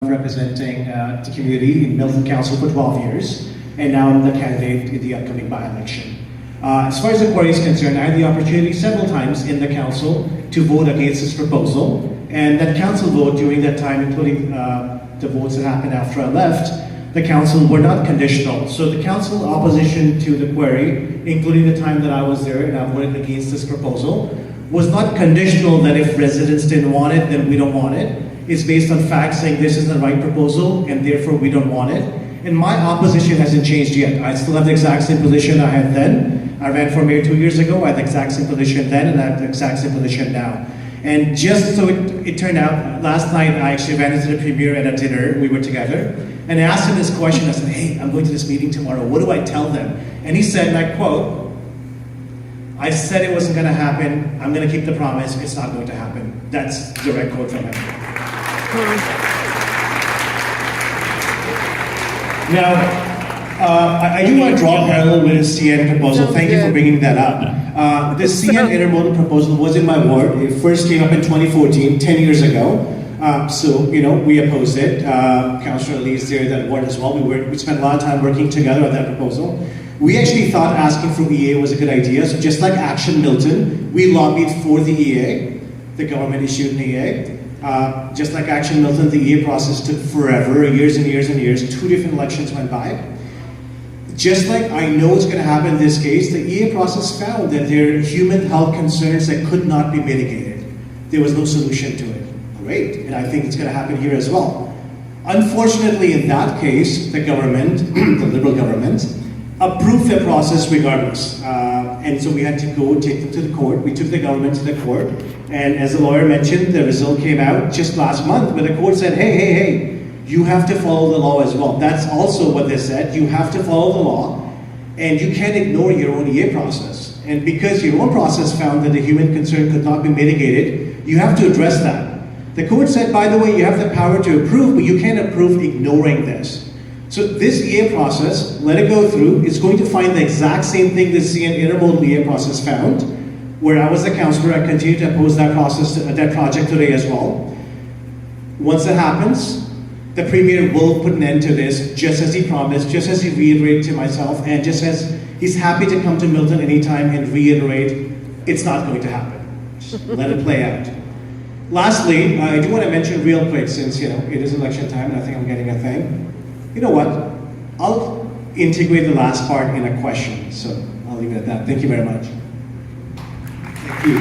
representing the community in Milton Council for 12 years, and now I'm the candidate in the upcoming by-election. As far as the quarry is concerned, I had the opportunity several times in the council to vote against this proposal, and that council vote during that time, including the votes that happened after I left, the council were not conditional. So the council opposition to the quarry, including the time that I was there and I voted against this proposal, was not conditional that if residents didn't want it, then we don't want it. It's based on facts saying this is the right proposal and therefore we don't want it. And my opposition hasn't changed yet. I still have the exact same position I had then. I ran for mayor 2 years ago. I had the exact same position then and I have the exact same position now. And just so it turned out, last night I actually ran into the premier at a dinner. We were together. And I asked him this question. I said, hey, I'm going to this meeting tomorrow. What do I tell them? And he said, and I quote, I said it wasn't going to happen. I'm going to keep the promise. It's not going to happen. That's a direct quote from him. Now, I do want to draw a parallel with the CN proposal. Thank you for bringing that up. The CN intermodal proposal was in my ward. It first came up in 2014, 10 years ago. So, we opposed it. Councilor Lee is there in that ward as well. We spent a lot of time working together on that proposal. We actually thought asking for EA was a good idea. So just like Action Milton, we lobbied for the EA. The government issued an EA. Just like Action Milton, the EA process took forever, years and years and years. 2 different elections went by. Just like I know it's going to happen in this case, the EA process found that there are human health concerns that could not be mitigated. There was no solution to it. Great, and I think it's going to happen here as well. Unfortunately, in that case, the government, the Liberal government, approved the process regardless. And so we had to go take them to the court. We took the government to the court. And as the lawyer mentioned, the result came out just last month where the court said, hey, you have to follow the law as well. That's also what they said. You have to follow the law and you can't ignore your own EA process. And because your own process found that the human concern could not be mitigated, you have to address that. The court said, by the way, you have the power to approve, but you can't approve ignoring this. So this EA process, let it go through, it's going to find the exact same thing the CN intermodal EA process found. Where I was the councilor, I continue to oppose that process, that project today as well. Once it happens, the premier will put an end to this, just as he promised, just as he reiterated to myself, and just as he's happy to come to Milton anytime and reiterate, it's not going to happen. Just let it play out. Lastly, I do want to mention real quick, since it is election time and I think I'm getting a thing. You know what? I'll integrate the last part in a question, so I'll leave it at that. Thank you very much. Thank you.